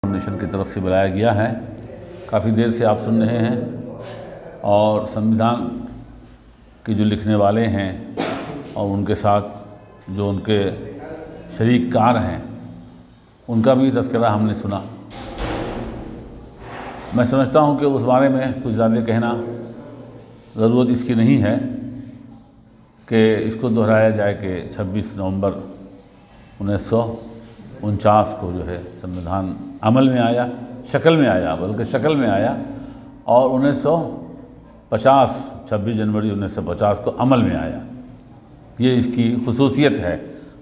Nation کی طرف سے بلایا گیا ہے۔ کافی دیر سے آپ سن رہے ہیں اور سنویدھان کے جو لکھنے والے ہیں اور ان کے ساتھ جو ان کے شریک کار ہیں ان کا بھی تذکرہ ہم نے سنا۔ میں سمجھتا ہوں کہ اس بارے میں کچھ زیادہ کہنا ضرورت اس کی نہیں ہے کہ اس کو دہرایا جائے کہ 26 نومبر 1949 کو جو ہے سنویدھان عمل میں آیا، شکل میں آیا، بلکہ شکل میں آیا، اور 1950 26 جنوری 1950 کو عمل میں آیا۔ یہ اس کی خصوصیت ہے،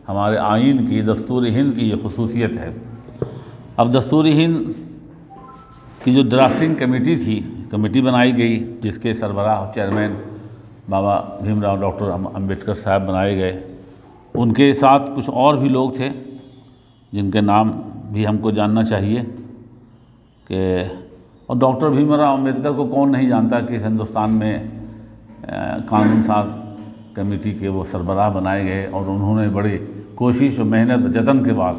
ہمارے آئین کی، دستور ہند کی یہ خصوصیت ہے۔ اب دستور ہند کی جو ڈرافٹنگ کمیٹی تھی، کمیٹی بنائی گئی جس کے سربراہ چیئرمین بابا بھیم راؤ ڈاکٹر امبیڈکر صاحب بنائے گئے۔ ان کے ساتھ کچھ اور بھی لوگ تھے جن کے نام بھی ہم کو جاننا چاہیے کہ اور ڈاکٹر بھیم راؤ امبیڈکر کو کون نہیں جانتا کہ ہندوستان میں قانون ساز کمیٹی کے وہ سربراہ بنائے گئے اور انہوں نے بڑی کوشش و محنت جتن کے بعد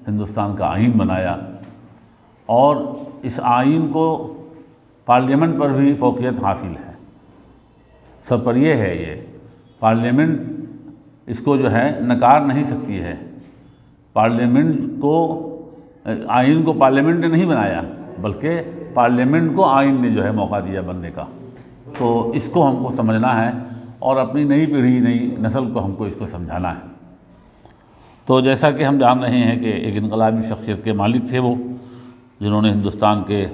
ہندوستان کا آئین بنایا، اور اس آئین کو پارلیمنٹ پر بھی فوقیت حاصل ہے۔ سب پر یہ ہے، یہ پارلیمنٹ اس کو جو ہے نکار نہیں سکتی ہے۔ پارلیمنٹ کو، آئین کو پارلیمنٹ نے نہیں بنایا بلکہ پارلیمنٹ کو آئین نے جو ہے موقع دیا بننے کا۔ تو اس کو ہم کو سمجھنا ہے اور اپنی نئی پیڑھی، نئی نسل کو ہم کو اس کو سمجھانا ہے۔ تو جیسا کہ ہم جان رہے ہیں کہ ایک انقلابی شخصیت کے مالک تھے وہ، جنہوں نے ہندوستان کے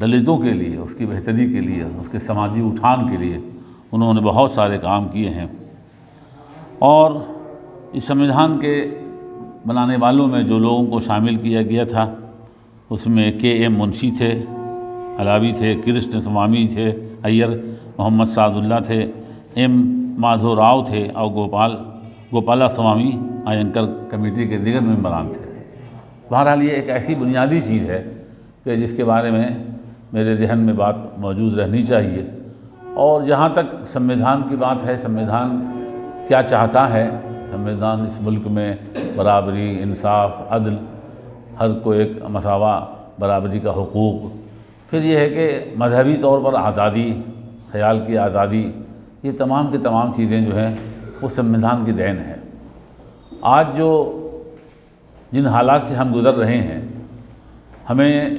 دلتوں کے لیے، اس کی بہتری کے لیے، اس کے سماجی اٹھان کے لیے انہوں نے بہت سارے کام کیے ہیں۔ اور اس سنویدھان کے بنانے والوں میں جو لوگوں کو شامل کیا گیا تھا اس میں کے ایم منشی تھے، علاوی تھے، کرشن سوامی تھے ایّر، محمد سعد اللہ تھے، ایم مادھو راؤ تھے، اور گوپالا سوامی آینکر کمیٹی کے دیگر ممبران تھے۔ بہرحال یہ ایک ایسی بنیادی چیز ہے کہ جس کے بارے میں میرے ذہن میں بات موجود رہنی چاہیے۔ اور جہاں تک سنویدھان کی بات ہے، سنویدھان کیا چاہتا ہے؟ سنویدھان اس ملک میں برابری، انصاف، عدل، ہر کو ایک مساوا، برابری کا حقوق، پھر یہ ہے کہ مذہبی طور پر آزادی، خیال کی آزادی، یہ تمام کی تمام چیزیں جو ہیں وہ سنویدھان کی دین ہے۔ آج جو جن حالات سے ہم گزر رہے ہیں، ہمیں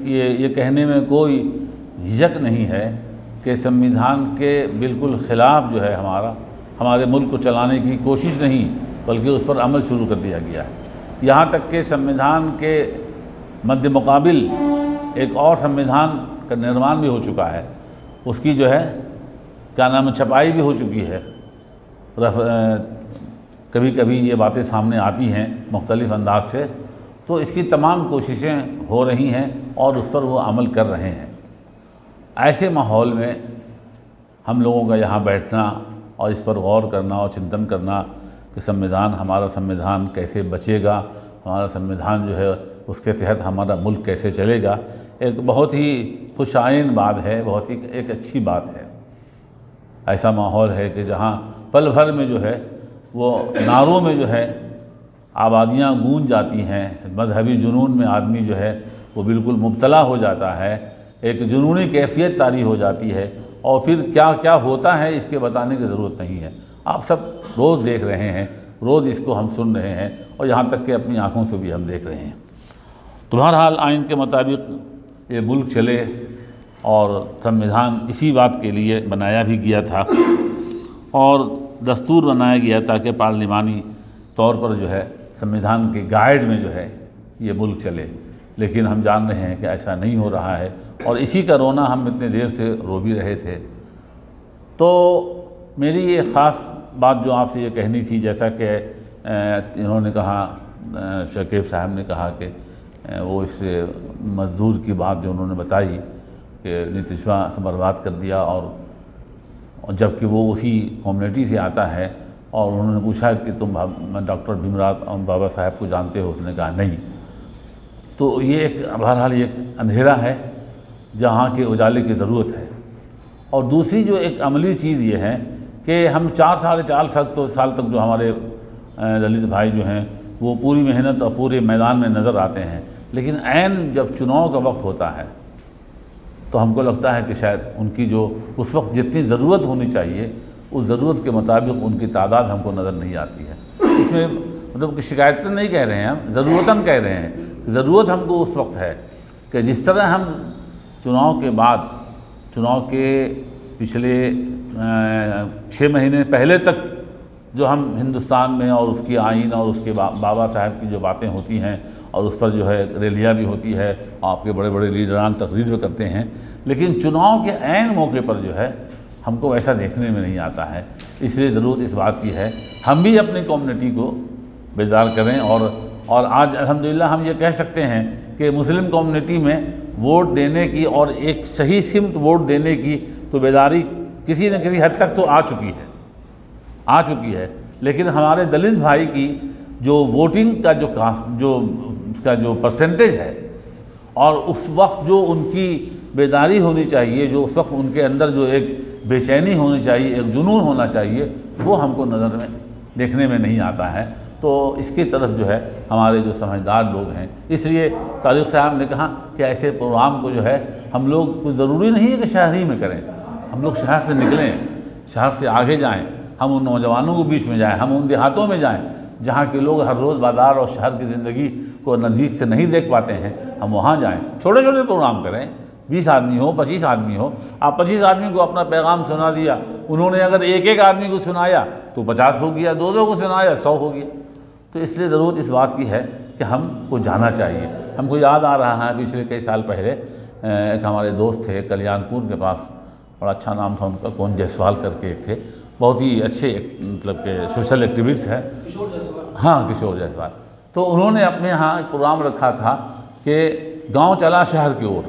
یہ کہنے میں کوئی جھجک نہیں ہے کہ سنویدھان کے بالکل خلاف جو ہے ہمارے ملک کو چلانے کی کوشش نہیں، بلکہ اس پر عمل شروع کر دیا گیا ہے۔ یہاں تک کہ سنویدھان کے مد مقابل ایک اور سنویدھان کا نرمان بھی ہو چکا ہے، اس کی جو ہے کیا نام چھپائی بھی ہو چکی ہے۔ کبھی کبھی یہ باتیں سامنے آتی ہیں مختلف انداز سے، تو اس کی تمام کوششیں ہو رہی ہیں اور اس پر وہ عمل کر رہے ہیں۔ ایسے ماحول میں ہم لوگوں کا یہاں بیٹھنا اور اس پر غور کرنا اور چنتن کرنا کہ ہمارا سنویدھان کیسے بچے گا، ہمارا سنویدھان جو ہے اس کے تحت ہمارا ملک کیسے چلے گا، ایک بہت ہی خوش آئین بات ہے، بہت ہی ایک اچھی بات ہے۔ ایسا ماحول ہے کہ جہاں پل بھر میں جو ہے وہ نعروں میں جو ہے آبادیاں گونج جاتی ہیں، مذہبی جنون میں آدمی جو ہے وہ بالکل مبتلا ہو جاتا ہے، ایک جنونی کیفیت طاری ہو جاتی ہے، اور پھر کیا کیا ہوتا ہے اس کے بتانے کی ضرورت نہیں ہے۔ آپ سب روز دیکھ رہے ہیں، روز اس کو ہم سن رہے ہیں، اور یہاں تک کہ اپنی آنکھوں سے بھی ہم دیکھ رہے ہیں۔ تو بہرحال آئین کے مطابق یہ ملک چلے، اور سنویدھان اسی بات کے لیے بنایا بھی گیا تھا، اور دستور بنایا گیا تھا کہ پارلیمانی طور پر جو ہے سنویدھان کے گائیڈ میں جو ہے یہ ملک چلے۔ لیکن ہم جان رہے ہیں کہ ایسا نہیں ہو رہا ہے، اور اسی کا رونا ہم اتنے دیر سے رو بھی رہے تھے۔ تو میری یہ خاص بات جو آپ سے یہ کہنی تھی، جیسا کہ انہوں نے کہا، شکیب صاحب نے کہا کہ وہ اس مزدور کی بات جو انہوں نے بتائی کہ نتیشوا سے برباد کر دیا، اور جبکہ وہ اسی کمیونٹی سے آتا ہے، اور انہوں نے پوچھا کہ تم ڈاکٹر بھیم راؤ بابا صاحب کو جانتے ہو؟ اس نے کہا نہیں۔ تو یہ ایک بہرحال ایک اندھیرا ہے جہاں کے اجالے کی ضرورت ہے۔ اور دوسری جو ایک عملی چیز یہ ہے کہ ہم 4 سال تک جو ہمارے دلت بھائی جو ہیں وہ پوری محنت اور پورے میدان میں نظر آتے ہیں، لیکن عین جب چناؤ کا وقت ہوتا ہے تو ہم کو لگتا ہے کہ شاید ان کی جو اس وقت جتنی ضرورت ہونی چاہیے اس ضرورت کے مطابق ان کی تعداد ہم کو نظر نہیں آتی ہے۔ اس میں مطلب کہ شکایتیں نہیں کہہ رہے ہیں ہم، ضرورتاً کہہ رہے ہیں۔ ضرورت ہم کو اس وقت ہے کہ جس طرح ہم چناؤ کے بعد، چناؤ کے پچھلے 6 مہینے پہلے تک جو ہم ہندوستان میں اور اس کی آئین اور اس کے بابا صاحب کی جو باتیں ہوتی ہیں اور اس پر جو ہے ریلیاں بھی ہوتی ہے، آپ کے بڑے بڑے لیڈران تقریر بھی کرتے ہیں، لیکن چناؤ کے عین موقع پر جو ہے ہم کو ایسا دیکھنے میں نہیں آتا ہے۔ اس لیے ضرورت اس بات کی ہے ہم بھی اپنی کمیونٹی کو بیدار کریں، اور آج الحمدللہ ہم یہ کہہ سکتے ہیں کہ مسلم کمیونٹی میں ووٹ دینے کی اور ایک صحیح سمت ووٹ دینے کی تو بیداری کسی نہ کسی حد تک تو آ چکی ہے، لیکن ہمارے دلت بھائی کی جو ووٹنگ کا اس کا جو پرسنٹیج ہے اور اس وقت جو ان کی بیداری ہونی چاہیے، جو اس وقت ان کے اندر جو ایک بے چینی ہونی چاہیے، ایک جنون ہونا چاہیے، وہ ہم کو نظر میں دیکھنے میں نہیں آتا ہے۔ تو اس کی طرف جو ہے ہمارے جو سمجھدار لوگ ہیں، اس لیے طارق صاحب نے کہا کہ ایسے پروگرام کو جو ہے ہم لوگ کوئی ضروری نہیں ہے کہ شہر ہی میں کریں، ہم لوگ شہر سے نکلیں، شہر سے آگے جائیں، ہم ان نوجوانوں کے بیچ میں جائیں، ہم ان دیہاتوں میں جائیں جہاں کے لوگ ہر روز بازار اور شہر کی زندگی کو نزدیک سے نہیں دیکھ پاتے ہیں، ہم وہاں جائیں، چھوٹے چھوٹے پروگرام کریں، 20 آدمی ہو، 25 آدمی ہو، آپ 25 آدمی کو اپنا پیغام سنا دیا، انہوں نے اگر ایک آدمی کو سنایا تو 50 ہو گیا، 2 کو سنایا 100 ہو گیا۔ تو اس لیے ضرورت اس بات کی ہے کہ ہم کو جانا چاہیے۔ ہم کو یاد آ رہا ہے پچھلے کئی سال پہلے ایک ہمارے دوست تھے کلیان پور کے پاس، بڑا اچھا نام تھا ان کا، کون جیسوال کر کے ایک تھے، بہت ہی اچھے مطلب کہ سوشل ایکٹیوسٹ ہے، کشور جیسوال۔ تو انہوں نے اپنے ہاں ایک پروگرام رکھا تھا کہ گاؤں چلا شہر کی اور،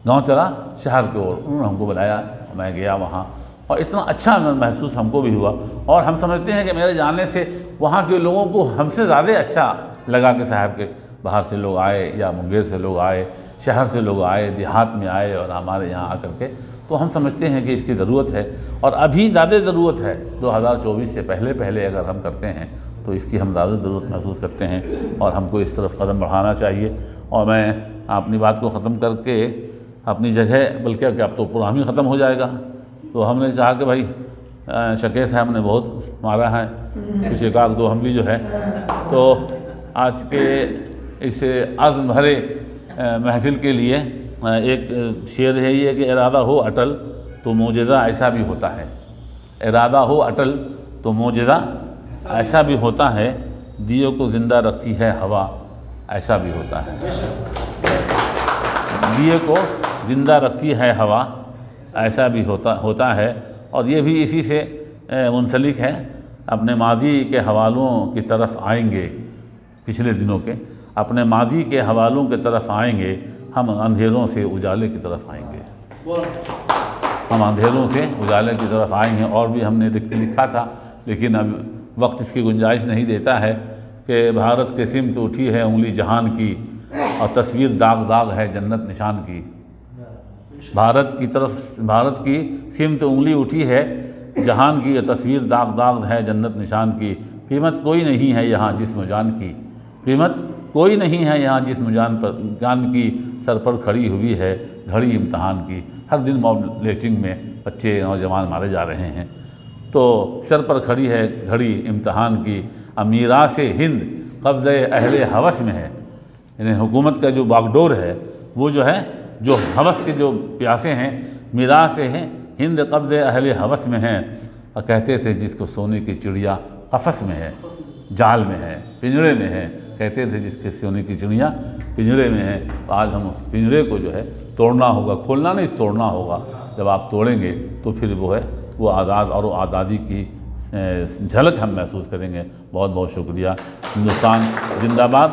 انہوں نے ہم کو بلایا، میں گیا وہاں، اور اتنا اچھا محسوس ہم کو بھی ہوا، اور ہم سمجھتے ہیں کہ میرے جانے سے وہاں کے لوگوں کو ہم سے زیادہ اچھا لگا کہ صاحب کے باہر سے لوگ آئے، یا منگیر سے لوگ آئے، شہر سے لوگ آئے، دیہات میں آئے اور ہمارے یہاں آ کر کے، تو ہم سمجھتے ہیں کہ اس کی ضرورت ہے، اور ابھی زیادہ ضرورت ہے۔ 2024 سے پہلے اگر ہم کرتے ہیں تو اس کی ہم زیادہ ضرورت محسوس کرتے ہیں، اور ہم کو اس طرف قدم بڑھانا چاہیے۔ اور میں اپنی بات کو ختم کر کے اپنی جگہ، بلکہ کہ اب تو پروگرام ہی ختم ہو جائے گا، تو ہم نے چاہا کہ بھائی شکیل صاحب نے بہت مارا ہے، کچھ ایک آدھ دو ہم بھی جو ہے، تو آج کے اس عزم بھرے محفل کے لیے ایک شعر ہے یہ کہ ارادہ ہو اٹل تو معجزہ ایسا بھی ہوتا ہے، ارادہ ہو اٹل تو معجزہ ایسا بھی ہوتا ہے، دیو کو زندہ رکھتی ہے ہوا ایسا بھی ہوتا ہے، دیے کو زندہ رکھتی ہے ہوا ایسا بھی ہوتا ہے۔ اور یہ بھی اسی سے منسلک ہے، اپنے ماضی کے حوالوں کی طرف آئیں گے، پچھلے دنوں کے اپنے ماضی کے حوالوں کی طرف آئیں گے، ہم اندھیروں سے اجالے کی طرف آئیں گے، ہم اندھیروں سے اجالے کی طرف آئیں گے۔ اور بھی ہم نے لکھا تھا، لیکن اب وقت اس کی گنجائش نہیں دیتا ہے کہ بھارت کے سمت اٹھی ہے انگلی جہان کی، اور تصویر داغ داغ ہے جنت نشان کی۔ بھارت کی سمت انگلی اٹھی ہے جہان کی، تصویر داغ داغ ہے جنت نشان کی، قیمت کوئی نہیں ہے یہاں جسم جان کی، قیمت کوئی نہیں ہے یہاں جسم جان کی، سر پر کھڑی ہوئی ہے گھڑی امتحان کی۔ ہر دن موب لنچنگ میں بچے نوجوان مارے جا رہے ہیں، تو سر پر کھڑی ہے گھڑی امتحان کی، اب میراث ہند قبضہ اہل ہوس میں ہے، یعنی حکومت کا جو باغڈور ہے وہ جو ہے، جو ہوس کے جو پیاسے ہیں، میراث ہند قبضہ اہل ہوس میں ہیں، اور کہتے تھے جس کو سونے کی چڑیا قفس میں ہے، جال میں ہے، پنجرے میں ہے، کہتے تھے جس کے سونے کی چڑیا پنجرے میں ہے۔ آج ہم اس پنجرے کو جو ہے توڑنا ہوگا، کھولنا نہیں توڑنا ہوگا۔ جب آپ توڑیں گے تو پھر وہ ہے وہ آزاد اور آزادی کی جھلک ہم محسوس کریں گے۔ بہت بہت شکریہ۔ ہندوستان زندہ باد۔